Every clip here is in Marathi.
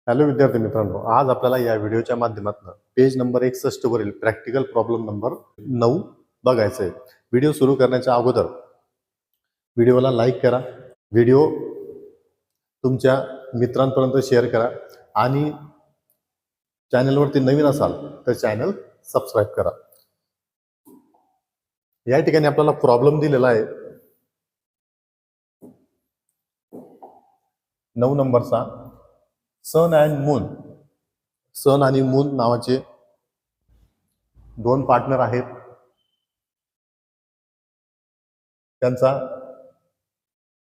हॅलो विद्यार्थी मित्रांनो, आज आपल्याला या व्हिडिओच्या माध्यमातून पेज नंबर 61 वरील प्रॅक्टिकल प्रॉब्लेम नंबर 9 बघायचं आहे. व्हिडिओ सुरू करण्याच्या अगोदर व्हिडिओला लाईक करा, व्हिडिओ तुमच्या मित्रांपर्यंत शेअर करा आणि चॅनलवरती नवीन असाल तर चॅनल सबस्क्राईब करा. या ठिकाणी आपल्याला प्रॉब्लेम दिलेला आहे 9 नंबरचा. सन आणि मून नावाचे दोन पार्टनर आहेत. त्यांचा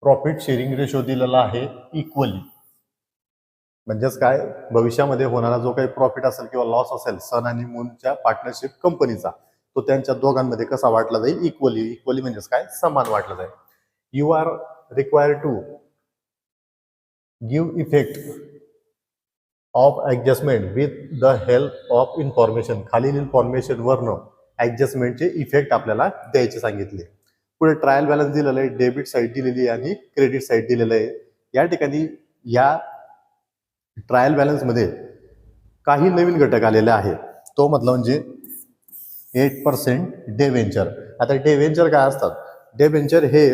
प्रॉफिट शेअरिंग रेशो दिलेला आहे इक्वली. म्हणजेच काय, भविष्यामध्ये होणारा जो काही प्रॉफिट असेल किंवा लॉस असेल सन आणि मूनच्या पार्टनरशिप कंपनीचा, तो त्यांच्या दोघांमध्ये कसा वाटला जाईल? इक्वली म्हणजेच काय, समान वाटला जाईल. You are required to give effect of adjustment with the help of information. खालील इन्फॉर्मेशन वरनं ऍडजस्टमेंटचे इफेक्ट आपल्याला द्यायचे सांगितले. पुढे ट्रायल बॅलन्स दिलेलं आहे, डेबिट साईड दिलेली आहे आणि क्रेडिट साईड दिलेलं आहे. या ठिकाणी या ट्रायल बॅलन्स मध्ये काही नवीन घटक आलेले आहेत. तो म्हटलं म्हणजे 8% डेव्हेंचर. आता डेव्हेंचर काय असतात? डेव्हेंचर हे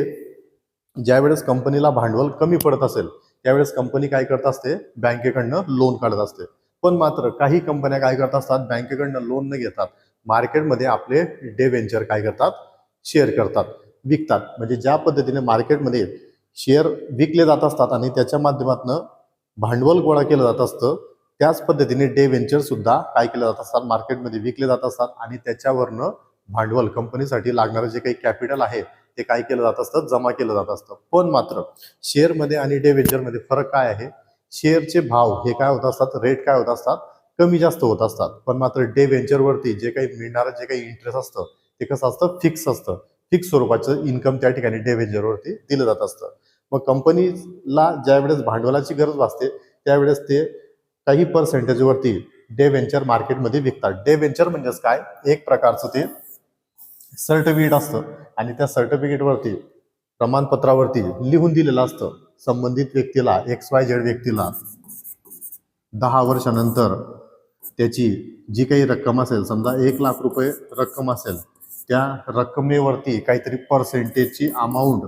ज्यावेळेस कंपनीला भांडवल कमी पडत असेल त्यावेळेस कंपनी काय करत असते? बँकेकडनं लोन काढत असते. पण मात्र काही कंपन्या काय करत असतात? बँकेकडनं लोन न घेतात मार्केटमध्ये आपले डेव्हेंचर काय करतात? शेअर करतात, विकतात. म्हणजे ज्या पद्धतीने मार्केटमध्ये शेअर विकले जात असतात आणि त्याच्या माध्यमातून भांडवल गोळा केलं जात असतं, त्याच पद्धतीने डेव्हेंचर सुद्धा काय केले जात असतात? मार्केटमध्ये विकले जात असतात आणि त्याच्यावरनं भांडवल, कंपनीसाठी लागणारं जे काही कॅपिटल आहे ते काय केलं जात असतं? जमा केलं जात असतं. पण मात्र शेअरमध्ये आणि डेव्हेंचरमध्ये फरक काय आहे? शेअरचे भाव हे काय होत असतात? रेट काय होत असतात? कमी जास्त होत असतात. पण मात्र डेव्हेंचरवरती जे काही मिळणारं जे काही इंटरेस्ट असतं ते कसं असतं? फिक्स असतं. फिक्स स्वरूपाचं इन्कम त्या ठिकाणी डेव्हेंचरवरती दिलं जात असतं. मग कंपनीला ज्यावेळेस भांडवलाची गरज भासते त्यावेळेस ते काही पर्सेंटेजवरती डेव्हेंचर मार्केटमध्ये विकतात. डेव्हेंचर म्हणजेच काय? एक प्रकारचं ते सर्टिफिकेट असतं आणि त्या सर्टिफिकेटवरती, प्रमाणपत्रावरती लिहून दिलेलं असतं संबंधित व्यक्तीला, XYZ व्यक्तीला 10 वर्षानंतर त्याची जी काही रक्कम असेल, समजा 1,00,000 रुपये रक्कम असेल, त्या रक्कमेवरती काहीतरी पर्सेंटेजची अमाऊंट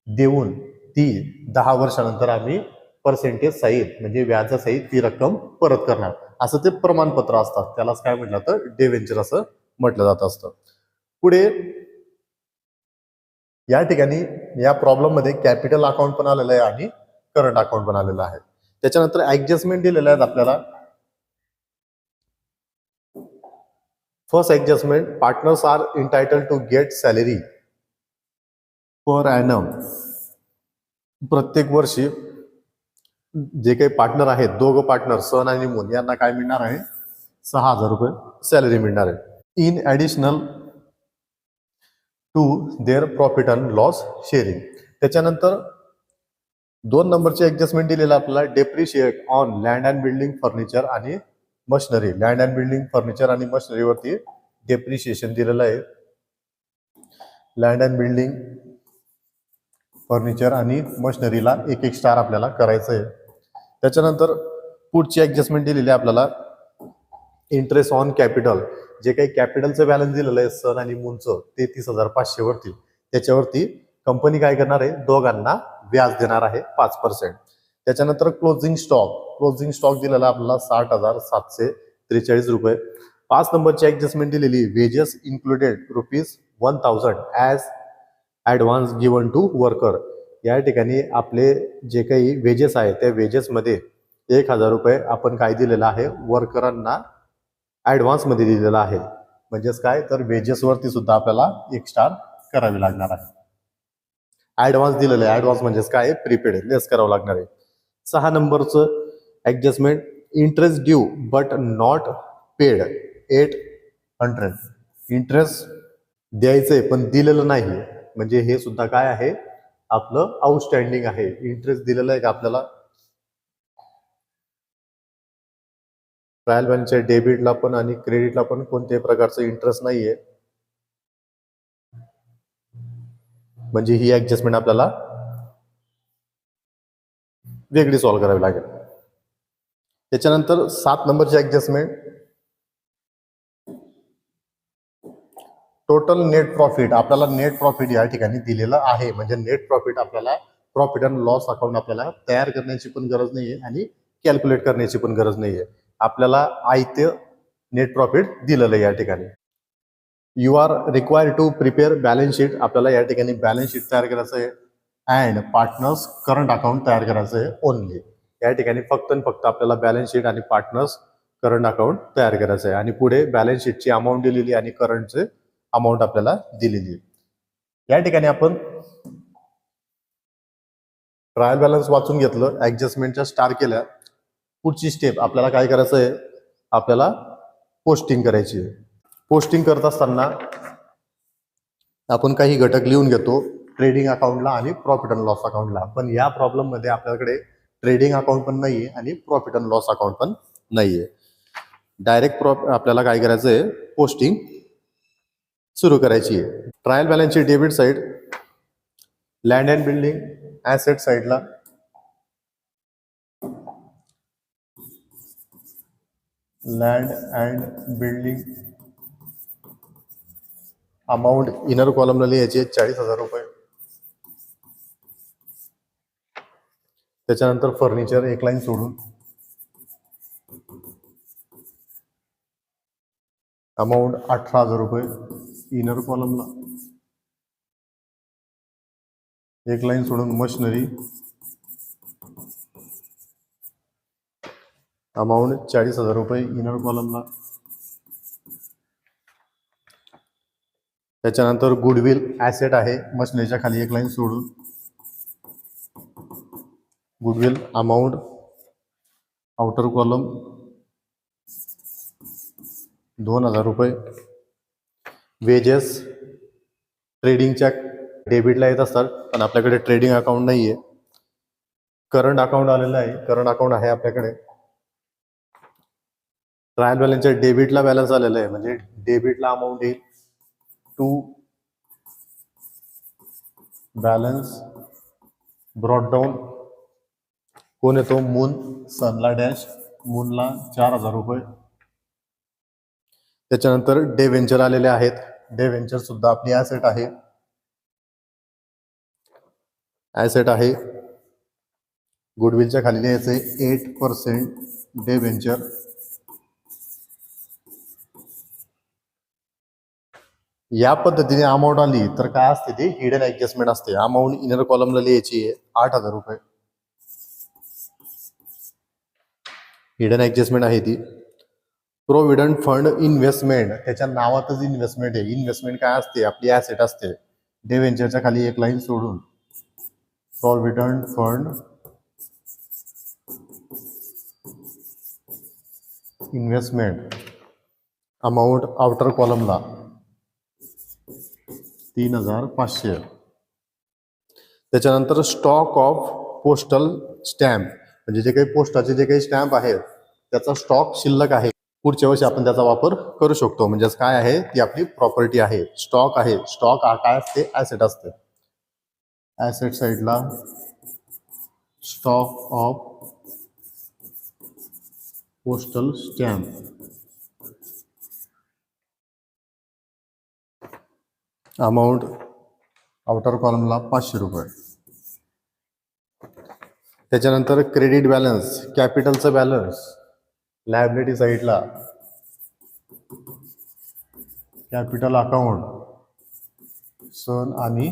देऊन ती 10 वर्षानंतर आम्ही पर्सेंटेज सहित म्हणजे व्याजासहित ती रक्कम परत करणार, असं ते प्रमाणपत्र असतात. त्यालाच काय म्हटलं तर डेव्हेंचर असं म्हटलं जात असतं. पुढे या ठिकाणी या प्रॉब्लेम मध्ये कॅपिटल अकाउंट पण आलेलं आहे आणि करंट अकाउंट पण आलेलं आहे. त्याच्यानंतर ऍडजस्टमेंट दिलेले आहेत आपल्याला. First adjustment, partners are entitled to get salary per annum. प्रत्येक वर्षी जे काही पार्टनर आहेत, दोघं पार्टनर सन आणि मून, यांना काय मिळणार आहे? 6,000 रुपये सॅलरी मिळणार आहे. In additional to their profit and loss sharing. त्याच्यानंतर 2 नंबरचे ऍडजस्टमेंट दिलेलं आपल्याला, depreciate on land and building furniture आणि machinery. Land and building furniture आणि मशिनरीवरती डेप्रिशिएशन दिलेलं आहे. लँड अँड बिल्डिंग फर्निचर आणि मशिनरीला 1 स्टार आपल्याला करायचं आहे. त्याच्यानंतर पुढची ऍडजस्टमेंट दिलेली आहे आपल्याला, इंटरेस्ट ऑन कॅपिटल. जे काही कॅपिटलचं बॅलन्स दिलेलं आहे सन आणि मूनचं, ते 30,500 वरती, त्याच्यावरती कंपनी काय करणार आहे? दोघांना व्याज देणार आहे 5%. त्याच्यानंतर क्लोजिंग स्टॉक दिलेला आपल्याला 60,743 रुपये. 5 नंबरची ऍडजस्टमेंट दिलेली, wages included ₹1,000 as advance given to worker. या ठिकाणी आपले जे काही वेजेस आहे त्या वेजेसमध्ये 1,000 रुपये आपण काय दिलेलं आहे? वर्करांना ऍडव्हान्स मध्ये दिलेला आहे. म्हणजेच काय तर वेजेसवरती सुद्धा आपल्याला 1 स्टार करावी लागणार आहे. ऍडव्हान्स दिलेलं आहे. ऍडव्हान्स म्हणजेच काय? प्रीपेड, लेस करावं लागणार आहे. 6 नंबरचं adjustment, interest due but not paid 800. Interest द्यायचंय पण दिलेलं नाही, म्हणजे हे सुद्धा काय आहे? आपलं आउटस्टँडिंग आहे. इंटरेस्ट दिलेलं आहे का आपल्याला? ट्रायल बॅलन्सच्या डेबिटला पण आणि क्रेडिटला पण कोणत्याही प्रकारचं इंटरेस्ट नाहीये. म्हणजे ही ऍडजस्टमेंट आपल्याला वेगळी सॉल्व्ह करावी लागेल. त्याच्यानंतर 7 नंबरची ऍडजस्टमेंट, टोटल नेट प्रॉफिट. आपल्याला नेट प्रॉफिट या ठिकाणी दिलेलं आहे, म्हणजे नेट प्रॉफिट आपल्याला प्रॉफिट अँड लॉस अकाउंट आपल्याला तयार करण्याची पण गरज नाहीये आणि कॅल्क्युलेट करण्याची पण गरज नाहीये. आपल्याला आयते नेट प्रॉफिट दिलेलं आहे या ठिकाणी. You are required to prepare balance sheet. आपल्याला या ठिकाणी बॅलन्स शीट तयार करायचं आहे अँड पार्टनर्स करंट अकाउंट तयार करायचं आहे ओनली. या ठिकाणी फक्त आणि फक्त आपल्याला बॅलन्स शीट आणि पार्टनर्स करंट अकाउंट तयार करायचं आहे आणि पुढे बॅलन्स शीटची अमाऊंट दिलेली आणि करंटचे अमाऊंट आपल्याला दिलेली आहे. या ठिकाणी आपण ट्रायल बॅलन्स वाचून घेतलं, ऍडजस्टमेंटच्या स्टार केल्या. पुढची स्टेप आपल्याला काय करायचं आहे, आपल्याला पोस्टिंग करायची आहे. पोस्टिंग करत असताना आपण काही घटक लिहून घेतो ट्रेडिंग अकाउंटला आणि प्रॉफिट अँड लॉस अकाउंटला. पण या प्रॉब्लेम मध्ये आपल्याकडे ट्रेडिंग अकाउंट पण नाहीये आणि प्रॉफिट अँड लॉस अकाउंट पण नाहीये. डायरेक्ट आपल्याला काय करायचं आहे, पोस्टिंग सुरू करायची आहे. ट्रायल बॅलन्सची debit side, land and building asset साईडला land and building amount inner कॉलमला लिहायची 40,000 रुपये. त्याच्यानंतर फर्निचर एक लाईन सोडून अमाऊंट 18,000 रुपये. इनर कॉलमला एक लाईन सोडून मशिनरी अमाऊंट 40,000 रुपये इनर कॉलमला. त्याच्यानंतर गुडविल ऍसेट आहे, मशिनरीच्या खाली एक लाईन सोडून गुडविल अमाऊंट आउटर कॉलम 2,000 रुपये. वेजेस ट्रेडिंगच्या डेबिटला येत असतात, पण आपल्याकडे ट्रेडिंग अकाउंट नाहीये. करंट अकाउंट आलेलं आहे, करंट अकाउंट आहे आपल्याकडे. ट्रायल बॅलन्सच्या डेबिटला बॅलन्स आलेला आहे, म्हणजे डेबिटला अमाऊंट येईल टू बॅलन्स ब्रॉड डाऊन. कोण येतो, मून, सनला डॅश, मूनला 4,000 रुपये. त्याच्यानंतर डे व्हेंचर आलेले आहेत, डे व्हेंचर सुद्धा आपली ऍसेट आहे, ऍसेट आहे. गुडविलच्या खाली लिहायचे 8% डे व्हेंचर. या पद्धतीने अमाऊंट आली तर काय असते, ती हिडन ऍडजस्टमेंट असते. अमाऊंट इनर कॉलमला लिहायची आहे 8,000 रुपये. हिडन ऍडजस्टमेंट आहे ती. प्रोव्हिडंट फंड इन्व्हेस्टमेंट, त्याच्या नावातच इन्व्हेस्टमेंट आहे. इन्व्हेस्टमेंट काय असते, आपली ऍसेट असते. डे व्हेंचरच्या खाली एक लाईन सोडून provident fund investment amount outer कॉलमला 3,500. त्याच्यानंतर स्टॉक ऑफ पोस्टल स्टॅम्प, म्हणजे जे काही पोस्टाचे जे काही स्टॅम्प आहेत त्याचा स्टॉक शिल्लक आहे, पुढच्या वर्षी आपण त्याचा वापर करू शकतो. म्हणजे काय आहे, ती आपली प्रॉपर्टी आहे, स्टॉक आहे. स्टॉक काय असते, ऍसेट असते. ऍसेट साईडला stock of postal stamp amount outer कॉलमला 500 रुपये. त्याच्यानंतर क्रेडिट बॅलन्स, कॅपिटलचं बॅलन्स लायबिलिटी साईडला कॅपिटल अकाउंट सन आणि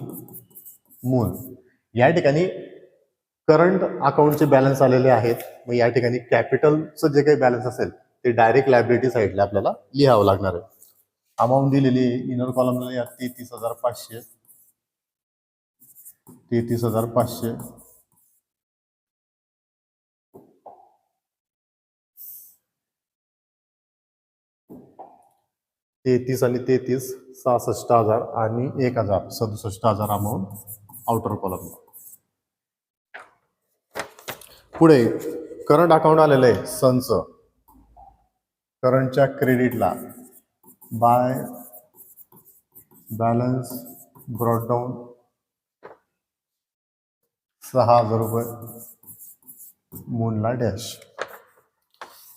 मून. या ठिकाणी करंट अकाउंटचे बॅलन्स आलेले आहेत. मग या ठिकाणी कॅपिटलचं जे काही बॅलन्स असेल ते डायरेक्ट लायबिलिटी साईडला आपल्याला लिहावं लागणार आहे. अमाऊंट दिलेली इनर कॉलमला 33,500, 33,500. तेहतीस आणि 33 66,000 आणि 1,000 67,000 अमाऊंट आउटर कॉलमला. पुढे करंट अकाउंट आलेलं आहे सनचं. करंटच्या क्रेडिटला बाय बॅलन्स ब्रॉड डाऊन 6,000 रुपये. मूनला डॅश.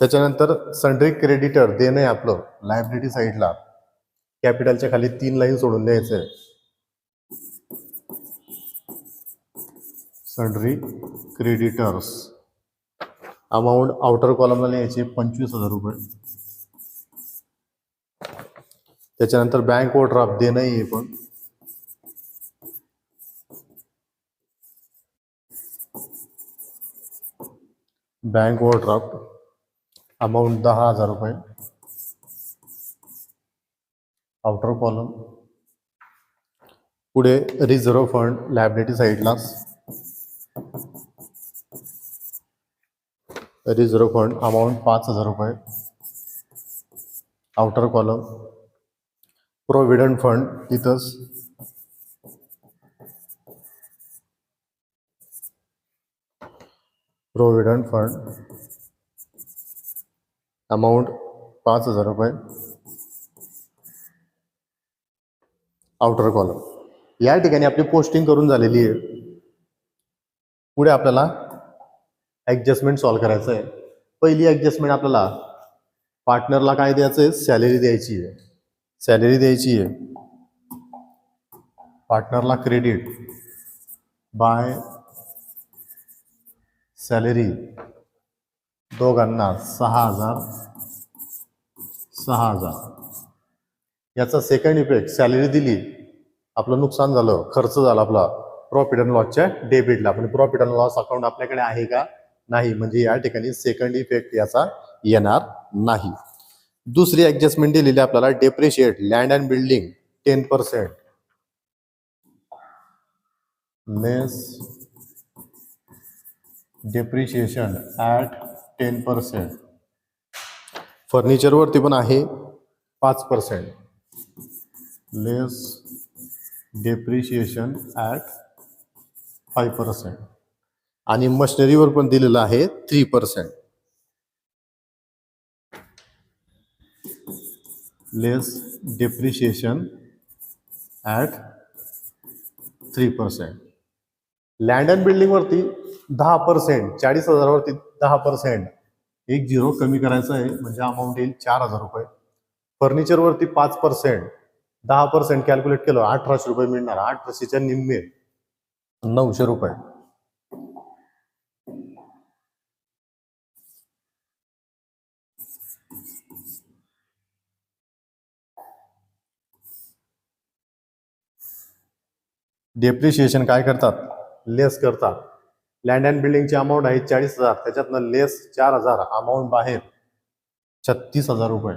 त्याच्यानंतर सन्ड्री क्रेडिटर देणं आहे आपलं लायबिलिटी साईडला. कॅपिटलच्या खाली 3 लाईन सोडून द्यायचं आहे. सन्ड्री क्रेडिटर्स अमाऊंट आउटर कॉलमला लिहायची 25,000 रुपये. त्याच्यानंतर बँक ओव्हरड्राफ्ट देणं आहे पण बँक ओव्हरड्राफ्ट अमाऊंट 10,000 रुपये आउटर कॉलम. पुढे रिझर्व्ह फंड लायबिलिटी साईडला. रिझर्व्ह फंड अमाऊंट 5,000 रुपये आउटर कॉलम. प्रोव्हिडंट फंड तिथंच प्रोव्हिडंट फंड अमाऊंट 5,000 रुपये आउटर कॉलम. या ठिकाणी आपली पोस्टिंग करून झालेली आहे. पुढे आपल्याला ॲडजस्टमेंट सॉल्व्ह करायचं आहे. पहिली ॲडजस्टमेंट आपल्याला पार्टनरला काय द्यायचं आहे, सॅलरी द्यायची आहे. सॅलरी द्यायची आहे. पार्टनरला क्रेडिट बाय सॅलरी दोघांना 6,000 6,000. याचा सेकंड इफेक्ट सॅलरी दिली, आपलं नुकसान झालं, खर्च झाला आपला प्रॉफिट अँड लॉसच्या डेबिटला. पण प्रॉफिट अँड लॉस अकाउंट आपल्याकडे आहे का, नाही. म्हणजे या ठिकाणी सेकंड इफेक्ट याचा येणार नाही. दुसरी ॲडजस्टमेंट दिलेली आपल्याला depreciate land and building 10% less depreciation at 10%. फर्निचरवरती पण आहे 5% लेस डेप्रिशिएशन ॲट 5%. आणि मशिनरीवर पण दिलेलं आहे 3% लेस डेप्रिशिएशन ॲट 3%. लँड अँड बिल्डिंगवरती 10%, 40,000 वरती 10%, 10 कमी करायचं आहे म्हणजे अमाऊंट येईल 4,000 रुपये. फर्निचरवरती 5%, 10% कॅल्क्युलेट केलं 1,800 रुपये मिळणार. 1,800च्या निम्मे 900 रुपये. डेप्रिशिएशन काय करतात, लेस करतात. लँड अँड बिल्डिंगची अमाऊंट आहे 40,000, त्याच्यातनं लेस 4,000, अमाऊंट बाहेर 36,000 रुपये.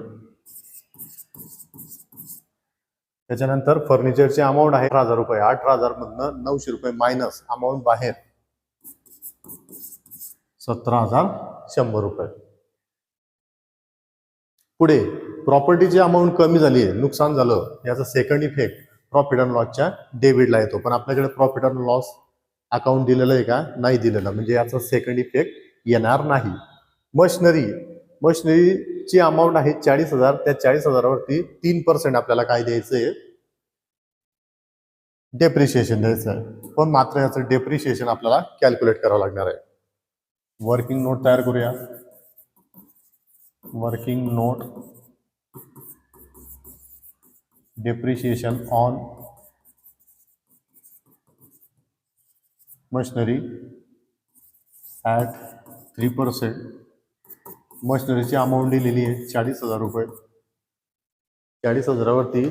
त्याच्यानंतर फर्निचरची अमाऊंट आहे 18,000 रुपये. 18,000 मधनं 900 रुपये मायनस, अमाऊंट बाहेर 17,100 रुपये. पुढे प्रॉपर्टीची अमाऊंट कमी झाली आहे, नुकसान झालं, याचा सेकंड इफेक्ट प्रॉफिट अँड लॉसच्या डेबिटला येतो. पण आपल्याकडे प्रॉफिट अँड लॉस अकाउंट दिलेलं आहे का, नाही दिलेलं, म्हणजे याचा सेकंड इफेक्ट येणार नाही. मशिनरीची अमाऊंट आहे 40,000, त्या 40,000 वरती 3% आपल्याला काय द्यायचंय, डेप्रिशिएशन द्यायचं आहे. पण मात्र याचं डेप्रिशिएशन आपल्याला कॅल्क्युलेट करावं लागणार आहे. वर्किंग नोट तयार करूया. Working note depreciation on machinery at 3%. मशिनरीची अमाऊंट दिलेली आहे 40,000 रुपये. 40,000 वरती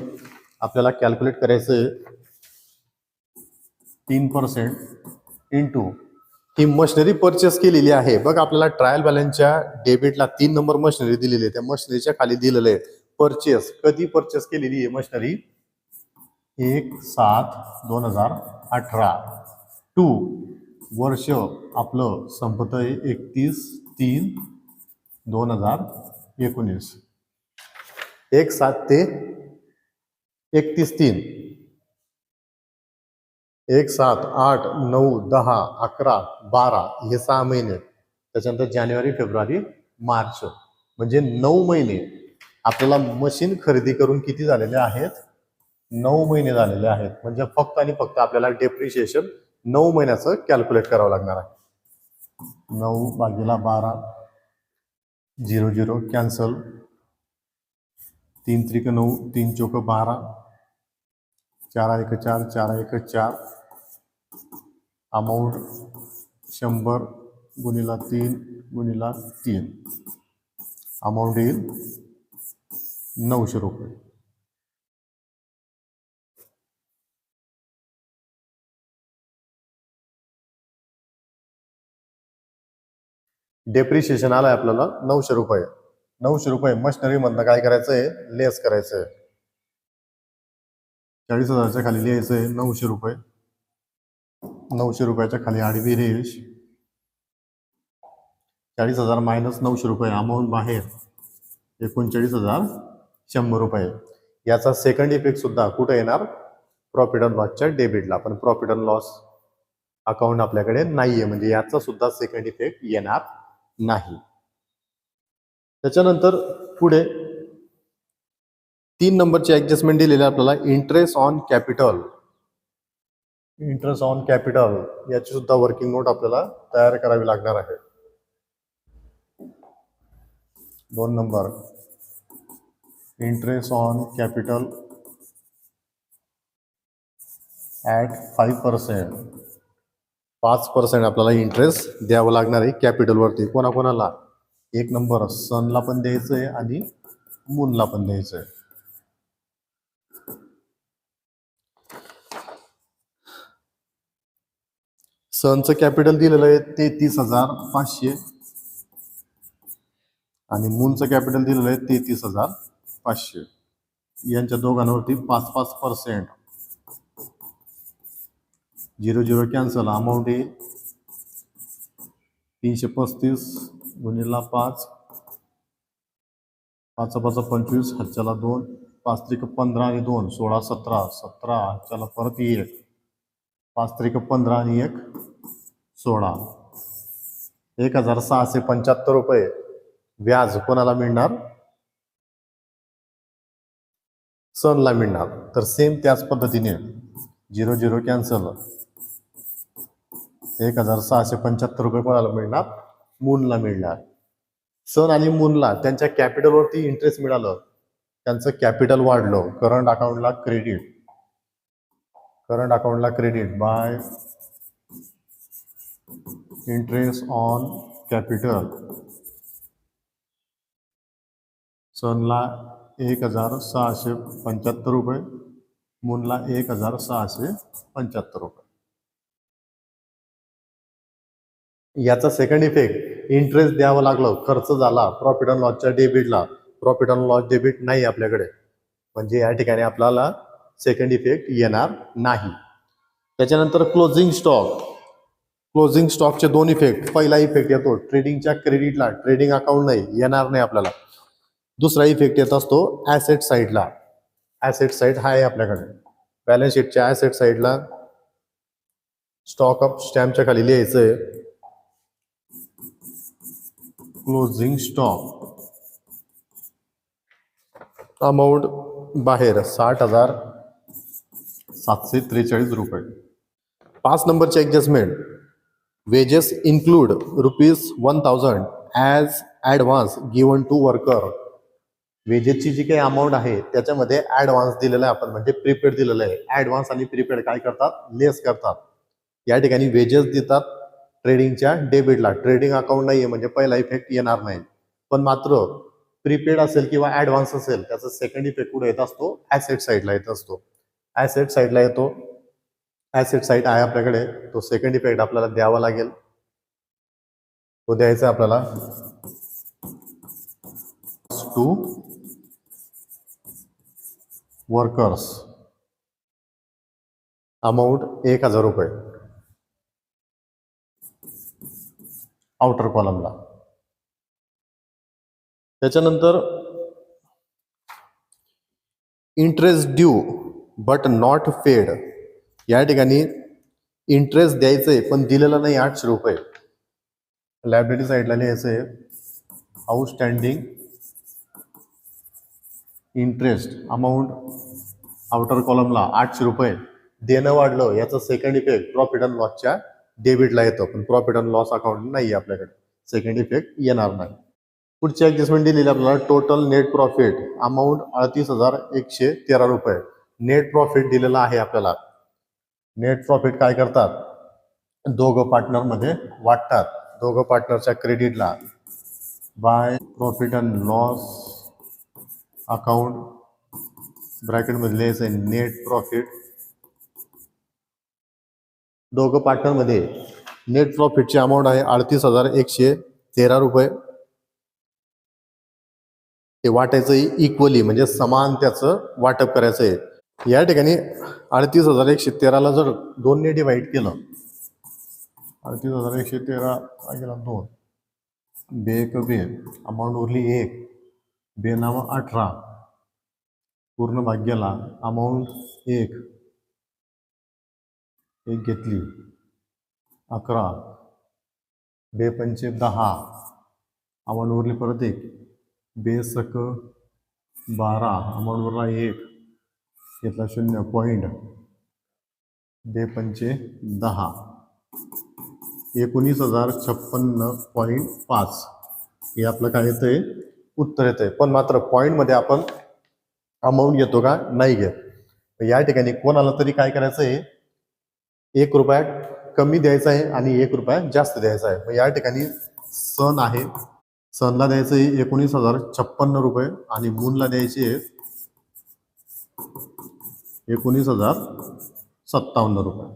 आपल्याला कॅल्क्युलेट करायचं आहे 3% इंटू ही मशिनरी परचेस केलेली आहे. बघ आपल्याला ट्रायल बॅलन्सच्या डेबिटला 3 नंबर मशिनरी दिलेली आहे. त्या मशिनरीच्या खाली दिलेलं आहे परचेस. कधी परचेस केलेली आहे मशिनरी, 1/7/2018 टू वर्ष आपलं संपत आहे 31/3/2019. 1/7 ते 31/3, 1/7, 8, 9, 10, 11, 12 हे 6 महिने. त्याच्यानंतर जानेवारी, फेब्रुवारी, मार्च, म्हणजे 9 महिने आपल्याला मशीन खरेदी करून किती झालेले आहेत, 9 महिने झालेले आहेत. म्हणजे फक्त आणि फक्त आपल्याला डेप्रिशिएशन 9 महिन्याचं कॅल्क्युलेट करावं लागणार आहे. 9/12 0 0 कॅन्सल, 3 त्रिक 9, 3 चौक 12, 4 1 4, 4 1 4, अमाऊंट 100 गुणिला 3 गुणिला 3, अमाऊंट येईल 900 रुपये. डेप्रिशिएशन आलाय आपल्याला 900 रुपये. 900 रुपये मशिनरी मधनं काय करायचं आहे, लेस करायचं आहे. 40,000च्या खाली लिहायचं आहे 900 रुपये. 900 रुपयाच्या खाली आडवी रेष. 40,000 मायनस 900 रुपये, अमाऊंट बाहेर 39,100 रुपये. याचा सेकंड इफेक्ट सुद्धा कुठे येणार, प्रॉफिट अँड लॉसच्या डेबिटला. पण प्रॉफिट अँड लॉस अकाउंट आपल्याकडे नाहीये, म्हणजे याचा सुद्धा सेकंड इफेक्ट येणार नाही. त्याच्यानंतर पुढे 3 नंबरची ऍडजस्टमेंट दिलेली आपल्याला, interest on capital. Interest on capital याची सुद्धा वर्किंग नोट आपल्याला तयार करावी लागणार आहे. 2 number, interest on capital at 5%. 5% आपल्याला इंटरेस्ट द्यावं लागणार आहे कॅपिटलवरती. कोणाकोणाला, 1 नंबर सनला पण द्यायचं आहे आणि मूनला पण द्यायचं आहे. सनचं कॅपिटल दिलेलं आहे 33,500 आणि मूनचं कॅपिटल दिलेलं आहे 33,500. यांच्या दोघांवरती 5% 0 0 कॅन्सल, अमाऊंट येईल 335 गुणिला 5, 5 5 25, हातच्याला 2, 5 त्रिक 15 आणि 2 16 17, 17 हातच्याला परत 1, 5 त्रिक 15 आणि 1 16, 1,675 रुपये व्याज कोणाला मिळणार, सनला मिळणार. तर सेम त्याच पद्धतीने 0 0 कॅन्सल, 1,675 रुपये कोणाला मिळणार, मूनला मिळणार. सन आणि मूनला त्यांच्या कॅपिटलवरती इंटरेस्ट मिळालं, त्यांचं कॅपिटल वाढलं, करंट अकाउंटला credit by interest on capital. सनला 1,675 रुपये, मूनला 1,675 रुपये. याचा सेकंड इफेक्ट, इंटरेस्ट द्यावं लागलं, खर्च झाला प्रॉफिट अँड लॉसच्या डेबिटला. प्रॉफिट अँड लॉस डेबिट नाही आपल्याकडे, म्हणजे या ठिकाणी आपल्याला सेकंड इफेक्ट येणार नाही. त्याच्यानंतर क्लोजिंग स्टॉकचे 2 इफेक्ट. पहिला इफेक्ट येतो ट्रेडिंगच्या क्रेडिटला, ट्रेडिंग अकाउंट नाही येणार नाही आपल्याला. दुसरा इफेक्ट येत असतो ॲसेट साईडला. ॲसेट साईड हा आहे आपल्याकडे, बॅलन्स शीटच्या ॲसेट साईडला स्टॉक ऑफ स्टॅम्पच्या खाली लिहायचं आहे क्लोजिंग स्टॉक, अमाऊंट बाहेर 60,743 रुपये. 5 नंबरची ॲडजस्टमेंट, wages include ₹1,000 as advance given to worker. वेजेसची जी काही अमाऊंट आहे त्याच्यामध्ये ॲडव्हान्स दिलेला आहे आपण, म्हणजे प्रीपेड दिलेलं आहे. ॲडव्हान्स आणि प्रीपेड काय करतात, लेस करतात. या ठिकाणी वेजेस देतात ट्रेडिंगच्या डेबिटला. ट्रेडिंग अकाउंट नाहीये म्हणजे पहिला इफेक्ट येणार नाही. पण मात्र प्रीपेड असेल किंवा ॲडव्हान्स असेल त्याचा सेकंड इफेक्ट कुठे येत असतो, ॲसेट साईडला येत असतो. ॲसेट साईडला येतो, ॲसेट साईड आहे आपल्याकडे, तो सेकंड इफेक्ट आपल्याला द्यावा लागेल. तो द्यायचा आपल्याला टू वर्कर्स, अमाऊंट 1,000 रुपये आउटर कॉलमला. त्याच्यानंतर interest due but not paid. या ठिकाणी इंटरेस्ट द्यायचंय पण दिलेलं नाही 800 रुपये. लायबिलिटी साईडला लिहायचंय आउटस्टँडिंग इंटरेस्ट, अमाऊंट आउटर कॉलमला 800 रुपये. देणं वाढलं, याचा सेकंड इफेक्ट प्रॉफिट अँड लॉसच्या डेबिटला येतो, पण प्रॉफिट अँड लॉस अकाउंट नाही आपल्याकडे, सेकंड इफेक्ट येणार नाही. पुढची ॲडजस्टमेंट दिलेली आपल्याला टोटल नेट प्रॉफिट अमाऊंट 38,113 रुपये नेट प्रॉफिट दिलेला आहे आपल्याला. नेट प्रॉफिट काय करतात, दोघं पार्टनरमध्ये वाटतात. दोघं पार्टनरच्या क्रेडिटला by profit and loss account ब्रॅकेटमध्ये लिहायचं आहे नेट प्रॉफिट. दोघं पार्टनरमध्ये नेट प्रॉफिटची अमाऊंट आहे 38,113 रुपये. ते वाटायचं इक्वली म्हणजे समान त्याचं वाटप करायचं आहे. या ठिकाणी 38,113ला जर 2ने डिवाइड केलं, 38,113 गेला 2, बे एक बे अमाऊंट उरली 1, बे नाव 18, पूर्ण भाग गेला अमाऊंट 1 घेतली 11, बे पंचे 10 अमाऊंट उरली परत 1, बे सक 12 अमाऊंट उरला 1 घेतला 0 पॉईंट, बे पंचे 10 19,056.5 हे आपलं काय येतंय उत्तर येतंय. पण मात्र पॉईंटमध्ये आपण अमाऊंट घेतो का नाही घेत. या ठिकाणी कोणाला तरी काय करायचं आहे, 1 रुपया कमी द्यायचा आहे आणि 1 रुपया जास्त द्यायचा आहे. मग या ठिकाणी सन आहे, सनला द्यायचं आहे 19,056 रुपये आणि मूनला द्यायचे 19,057 रुपये.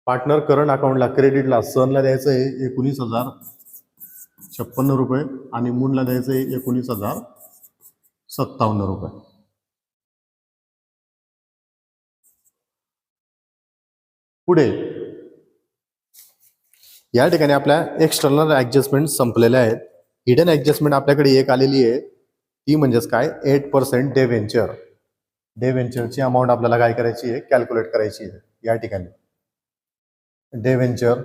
पार्टनर करंट अकाउंटला क्रेडिटला सनला द्यायचं आहे 19,056 रुपये आणि मूनला द्यायचं आहे 19,057 रुपये. पुढे या ठिकाणी आपल्या एक्सटर्नल ॲडजस्टमेंट संपलेल्या आहेत. हिडन ॲडजस्टमेंट आपल्याकडे एक आलेली आहे, ती म्हणजेच काय 8% डेव्हेंचर. डेव्हेंचरची अमाऊंट आपल्याला काय करायची आहे, कॅल्क्युलेट करायची आहे. या ठिकाणी डेव्हेंचर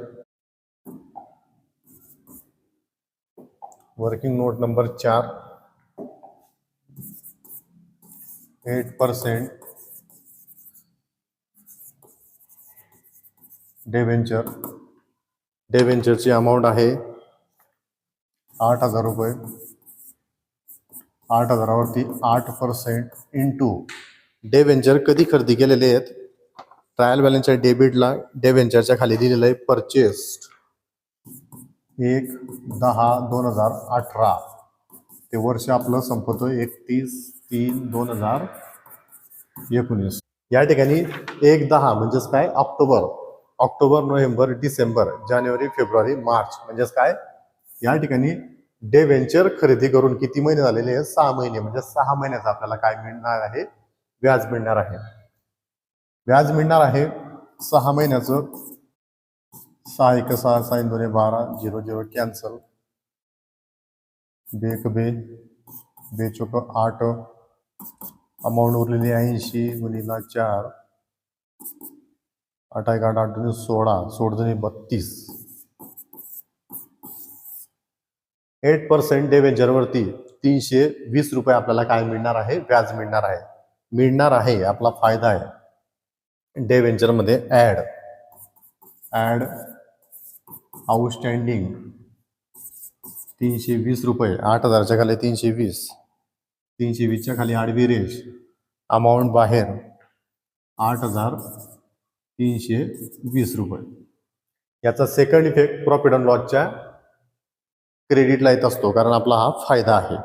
वर्किंग नोट नंबर 4 8% डेव्हेंचर. डेव्हेंचरची अमाऊंट आहे 8,000 रुपये. 8,000वरती 8% इंटू डेव्हेंचर कधी खरेदी केलेले आहेत, ट्रायल बॅलन्सच्या डेबिटला डेव्हेंचरच्या खाली दिलेलं आहे परचेस्ड 1/10/2018. ते वर्ष आपलं संपतं 31/3/2019. या ठिकाणी 1/10 म्हणजेच काय ऑक्टोबर, नोव्हेंबर, डिसेंबर, जानेवारी, फेब्रुवारी, मार्च म्हणजेच काय, या ठिकाणी डेव्हेंचर खरेदी करून किती महिने झालेले आहेत, 6 महिने. म्हणजे 6 महिन्याचा आपल्याला काय मिळणार आहे, व्याज मिळणार आहे. व्याज मिळणार आहे 6 महिन्याचं. 6 1 6 6 2 12 0 0 कॅन्सल, बे एक बे, बे चोक 8 अमाऊंट उरलेली 80 गुणिला 4 8 1 8 8 2 16 16 32. 8% डेव्हेंचरवरती 320 रुपये आपल्याला काय मिळणार आहे, व्याज मिळणार आहे. आपला फायदा आहे. डेव्हेंचरमध्ये ॲड आउटस्टँडिंग 320 रुपये. 8,000च्या खाली 320, 320च्या खाली आडवी रेष, अमाऊंट बाहेर 8,320 रुपये. याचा सेकंड इफेक्ट प्रॉफिट अँड लॉसच्या क्रेडिटला येत असतो, कारण आपला हा फायदा आहे.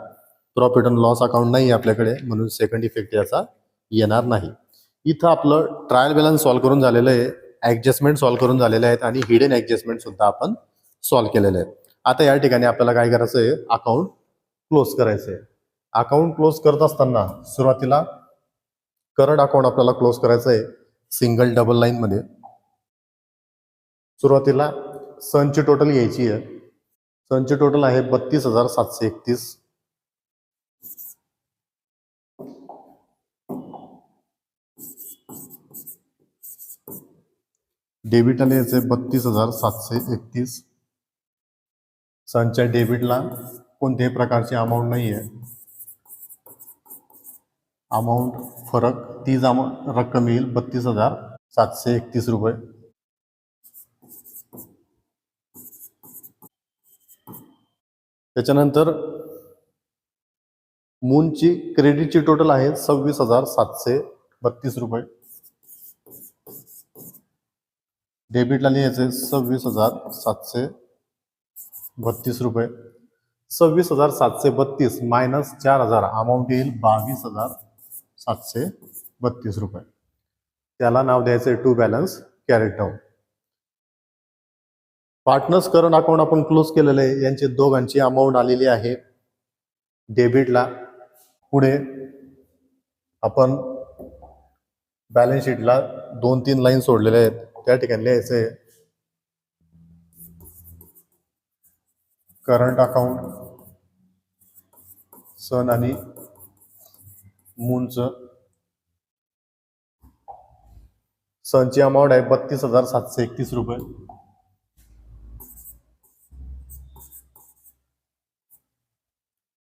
प्रॉफिट अँड लॉस अकाउंट नाही आपल्याकडे, म्हणून सेकंड इफेक्ट याचा येणार नाही. इथं आपलं ट्रायल बॅलन्स सॉल्व्ह करून झालेलं आहे, ॲडजस्टमेंट सॉल्व्ह करून झालेले आहेत आणि हिडन ॲडजस्टमेंट सुद्धा आपण सॉल्व्ह केलेले आहेत. आता या ठिकाणी आपल्याला काय करायचं आहे, अकाउंट क्लोज करायचं आहे. अकाउंट क्लोज करत असताना सुरुवातीला करंट अकाउंट आपल्याला क्लोज करायचं आहे सिंगल डबल लाईनमध्ये. सुरुवातीला सनची टोटल घ्यायची आहे. सनची टोटल आहे 32,731. डेबिटला यायचं आहे 32,731. सनच्या डेबिटला कोणत्याही प्रकारची अमाऊंट नाही आहे. अमाऊंट फरक तीच रक्कम येईल 32,731 रुपये. त्याच्यानंतर मूनची क्रेडिटची टोटल आहे 26,732 रुपये. डेबिटला लिहायचे 26,732 रुपये. 26,732 मायनस 4,000 अमाऊंट येईल 22,732 रुपये. त्याला नाव द्यायचे to balance carried down. Partners current account आपण क्लोज केलेलं आहे. यांची दोघांची अमाऊंट आलेली आहे डेबिटला. पुढे आपण बॅलन्स शीटला 2-3 लाईन सोडलेल्या आहेत. त्या ठिकाणी लिहायचे करंट अकाउंट सन आणि मूनचं. सनची अमाऊंट आहे 32,731 रुपये.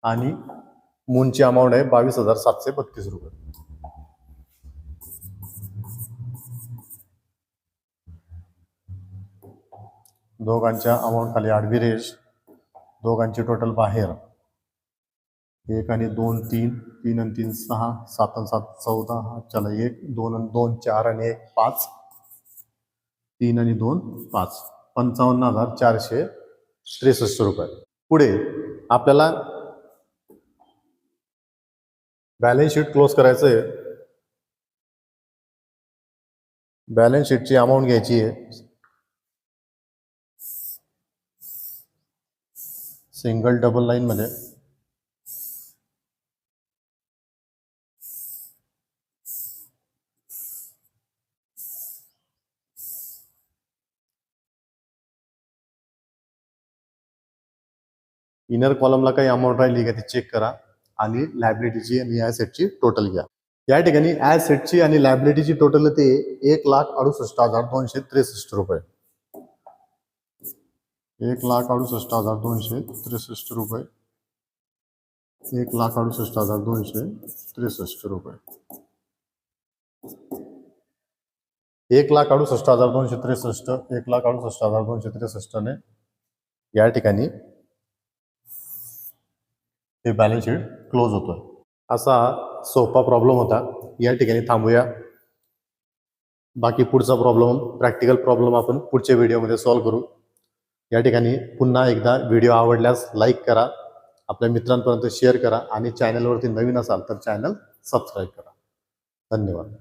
आणि मूनची अमाऊंट आहे 22,732 रुपये. दोघांच्या अमाऊंट खाली आडवी रेष. दोघांची टोटल बाहेर 1 आणि 2 3, 3 आणि 3 6, 7 आणि 7 14, चला 1 2 आणि 2 4 आणि 1 5, 3 आणि 2 5, 55,463 रुपये. पुढे आपल्याला बॅलन्स शीट क्लोज करायचं आहे. बॅलन्स शीटची अमाऊंट घ्यायची आहे सिंगल डबल लाईन मध्ये. इनर कॉलमला काही अमाऊंट राहिली का ती चेक करा आणि लायबिलिटीची आणि ॲसेटची टोटल घ्या. या ठिकाणी ॲसेटची आणि लायबिलिटीची टोटल ते 1,68,263 रुपये. 1,68,263 रुपये. 1,68,263 रुपये. 1,68,263, 1,68,263 ने या ठिकाणी हे बॅलन्स शीट क्लोज होतोय. असा सोपा प्रॉब्लेम होता. या ठिकाणी थांबूया. बाकी पुढचा प्रॉब्लेम, प्रॅक्टिकल प्रॉब्लेम आपण पुढच्या व्हिडिओमध्ये सॉल्व्ह करू. या ठिकाणी पुन्हा एकदा व्हिडिओ आवडल्यास लाईक करा, आपल्या मित्रांपर्यंत शेअर करा आणि चॅनलवरती नवीन असाल तर चॅनल सबस्क्राईब करा. धन्यवाद.